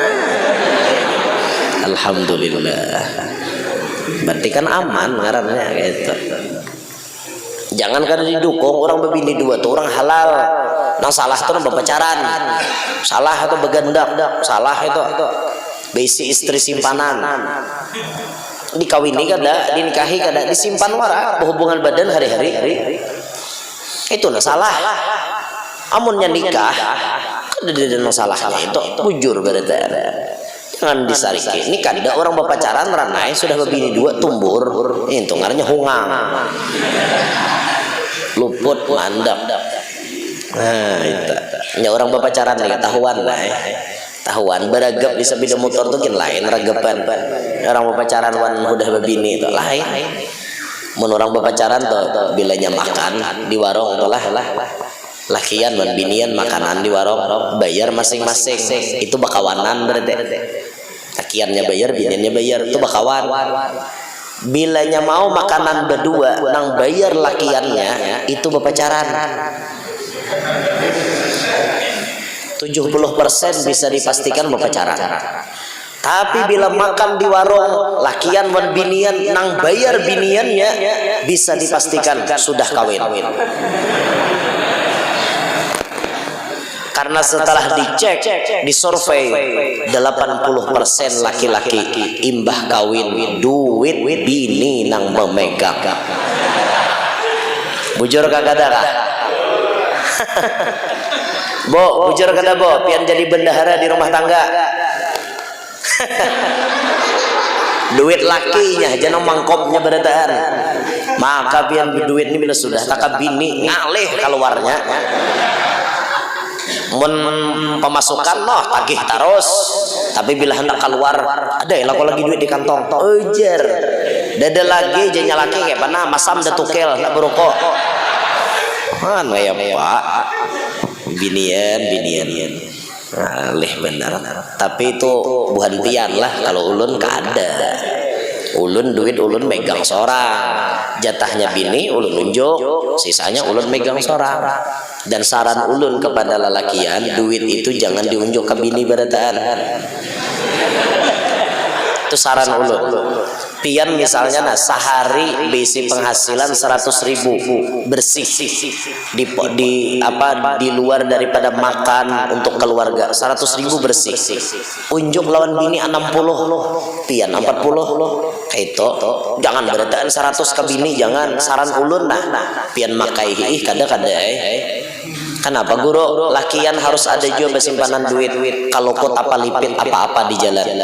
alhamdulillah. Berarti kan aman ngarannya gitu. Jangan kada didukung orang babini 2 tuh orang halal. Nang salah tuh berpacaran, salah atau begandak, salah itu besi istri simpanan. Dikawini kada, dinikahi kada, disimpan wara berhubungan badan hari-hari. Itu nah salah. Amunnya nikah kada ada masalahnya itu bujur berarti. Jangan disariki. Ini kada orang berpacaran ranai sudah babini 2 tumbur, itu ngarannya hungang. Luput mandap. Nah, itu. Ya orang berpacaran nih ketahuan lah. Tahuan beragap bisa beda motor tuh lain ragapan. Orang berpacaran wan udah babini itu lain. Mun orang berpacaran tuh bilanya makan di warung tuh lah. lakian dan binian makanan di warung bayar masing-masing, itu bakawanan berarti. Lakiannya bayar, biniannya bayar, itu bakawan. Bilanya mau makanan berdua nang bayar lakiannya, itu bepacaran. 70% bisa dipastikan bepacaran. Tapi bila makan di warung lakian wan binian nang bayar biniannya, bisa dipastikan sudah kawin. Karena setelah dicek, disurvei, 80% laki-laki imbah kawin duit bini nang memegang. Bujur kagak ada? Bo, bujur kada bo, pian jadi bendahara di rumah tangga. Duit lakinya jangan mangkopnya berdaan. Maka pian berduit ini bila sudah takab bini ngalih keluarnya. Mun pemasukan noh tagih terus, tapi bila hendak keluar ada yang laku lagi duit di kantong ujar dada lagi jenya laki kayak mana masam da tukel nak berokok mana ya pak binian alih benar. Tapi itu bukan pian lah kalau ulun kada. Ulun duit ulun megang sorang, jatahnya bini ulun unjuk, sisanya ulun megang sorang. Dan saran ulun kepada lelakian, duit itu jangan diunjuk ke bini berataan. Itu saran ulun. Pian misalnya nah sehari bisi penghasilan 100.000 bersih di luar daripada makan untuk keluarga 100.000 bersih. Unjuk lawan bini 60, pian 40. Kayak itu jangan berataan 100 ke bini, jangan. Saran ulun nah pian makai kada kenapa guru lakian harus ada juga simpanan duit kalau kota palipin apa-apa di jalan.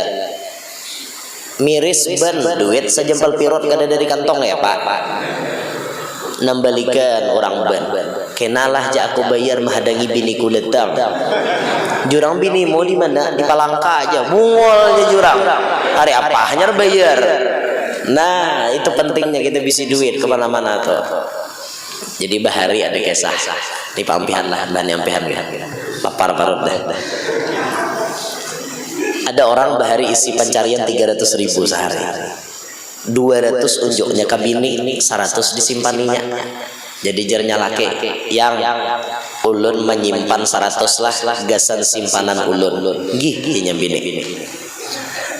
Miris ben duit sejempel pirot gak ada dari kantong ya pak. Nambalikan orang ben kenalah ja aku bayar menghadangi biniku datang. Jurang bini mau di mana? Di Palangka aja mungolnya jurang. Hari apa hanya bayar. Nah itu pentingnya kita bisi duit kemana-mana tuh. Jadi bahari ada kisah di pampihan lah dan nyampihan papar parut deh. Ada orang bahari isi pencarian 300.000 sehari, 200 unjuknya ke bini, 100 disimpaninya. Jadi jernya laki yang ulun menyimpan 100 lah gasan simpanan ulun gih bini.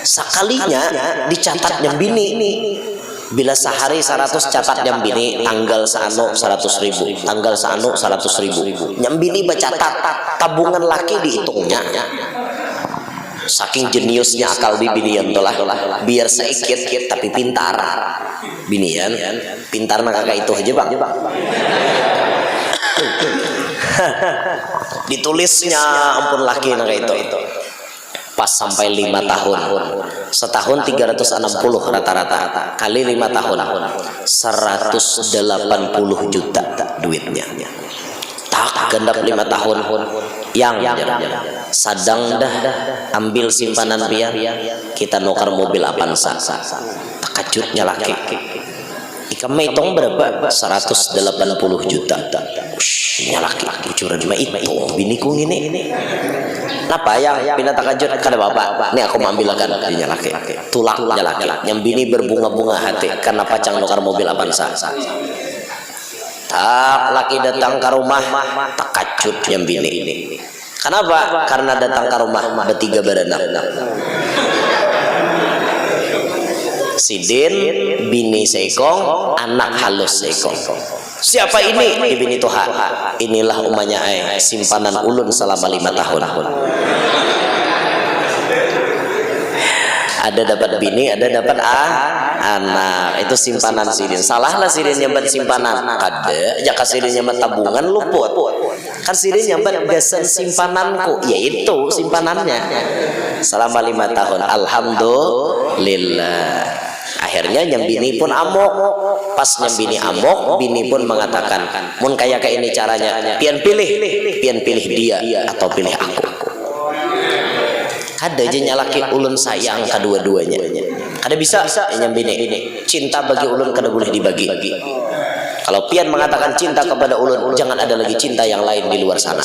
Sekalinya dicatat bini. Bila sehari 100 catat bini, tanggal seanu 100.000, tanggal seanu 100.000. Bini bercatat tabungan laki dihitungnya. Saking jeniusnya akal binian tuh lah, biar sedikit tapi pintar. Binian pintar nak kakak itu aja bang. Ditulisnya ampun laki nak itu. Pas sampai 5 tahun, setahun 360 rata-rata, kali 5 tahun 180 juta duitnya. Tak gendap 5 tahun yang sadang dah ambil simpanan biar kita nukar mobil Avanza. Takajutnya laki ika metong berapa 180 juta nyalaki cucuran cuma itu biniku ini apa yang pindah takajut kada bapak ini aku ambilkan nyalaki tulak nyalaki yang bini berbunga-bunga hati karena pacang nukar mobil Avanza. Tak laki datang ke rumah takajut yang bini. Kenapa? Karena datang ke rumah bertiga beranak. Sidin, bini seekong, anak halus seekong. Siapa ini? Bini Tuhan. Inilah umanya simpanan ulun selama 5 tahun. Ada dapat bini, ada dapat anak. Itu simpanan sidin. Salahlah sidin nyambat simpanan. Kada, jaka sidin nyambat tabungan luput. Kan sidin nyambat gasan simpananku, yaitu simpanannya. Selama 5 tahun. Alhamdulillah. Akhirnya nyambini pun amok. Pas nyambini amok, bini pun mengatakan, mun kayak ini caranya, pian pilih dia atau pilih aku. Ada aja nyalaki ulun sayang kedua-duanya. Ada bisa nyambini cinta bagi ulun kada boleh dibagi. Kalau pian mengatakan cinta kepada ulun, jangan ada lagi cinta yang lain di luar sana.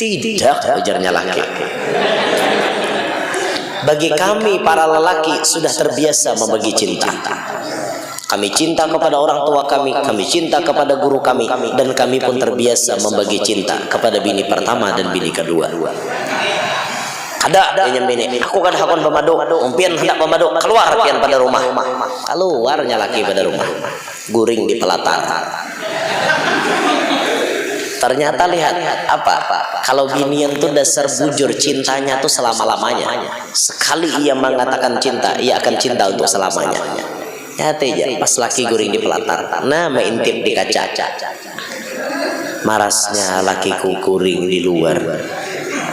Tidak, ujarnya laki. Bagi kami para lelaki sudah terbiasa membagi cinta. Kami cinta kepada orang tua kami cinta kepada guru kami, dan kami pun terbiasa membagi cinta kepada bini pertama dan bini kedua. Ada yang bini, aku kan hakon pemadu, umpian hendak pemadu, keluar pian pada rumah. Keluarnya laki pada rumah, guring di pelatar. Ternyata lihat apa? Kalau binian tuh dasar bujur, cintanya tuh selama-lamanya. Sekali ia mengatakan cinta, ia akan cinta untuk selamanya. Ya teja, pas laki guring di pelatar, nah maintip di kaca. Marasnya lakiku guring di luar.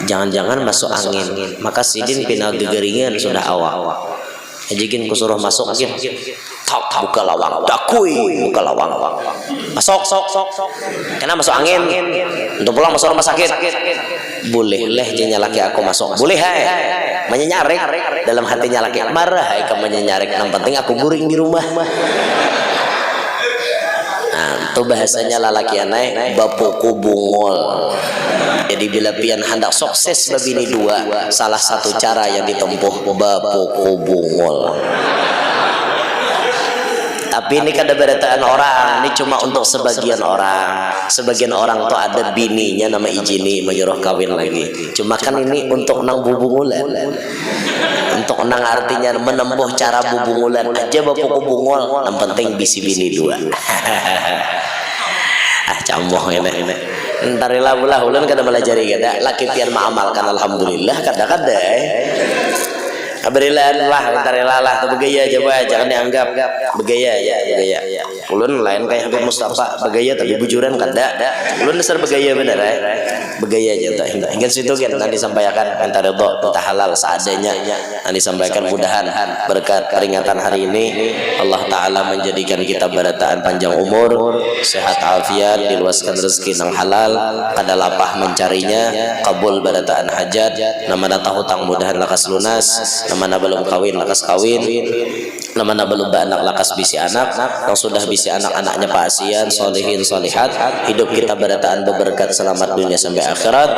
Jangan-jangan masuk angin, maka sidin pinal gegeringan sudah awal. Ajikin kusuruh masuk angin. Tok buka lawang, dakui buka lawang. Masuk. Karena masuk angin. Untuk pulang masuk rumah sakit. Boleh leh jenya laki aku masuk. Boleh hai. Menyenyarik dalam hatinya laki. Marah hai kamu menyenyarik. Yang penting aku guring di rumah. Nah, itu bahasanya lalaki anai bapuku bungol. Jadi bila pian hendak sukses babini dua, salah satu cara yang ditempuh bapuku bungol. Tapi ini kada berataan orang, ini cuma untuk sebagian orang. Sebagian orang tuh ada bininya nama ijini menyuruh kawin lagi. Cuma kan ini untuk nang bubungulan. Untuk nang artinya menempuh cara bubungulan aja bapuku bungol. Yang penting bisi bini dua. Camoh ini. Entarilah bulah ulan kada melajari kada. Laki pian maamalkan alhamdulillah kada. Berilah lah, entarilah lah, begaya coba jangan dianggap begaya ya. Ulun lain kayak Habib Mustafa begaya tapi bujuran kada. Ulun dasar begaya bener ya. Begaya aja tak hingga situ kan nanti disampaikan antara ridho kita halal seadanya. Nanti disampaikan mudahan berkat peringatan hari ini Allah taala menjadikan kita barataan panjang umur, sehat afiat, diluaskan rezeki yang halal, kada lapah mencarinya, kabul barataan hajat, namana hutang mudahan lakas lunas. Namana belum kawin lakas kawin, namana belum beranak lakas bisi anak, yang sudah bisi anak-anaknya pasian, solihin, solihat, hidup kita berataan berberkat selamat dunia sampai akhirat,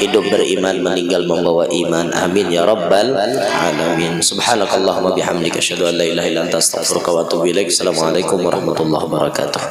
hidup beriman meninggal membawa iman, amin ya rabbal alamin. Subhanakallahumma bihamdika asyhadu an la ilaha illa anta astaghfiruka wa atubu ilaik. Assalamualaikum warahmatullahi wabarakatuh.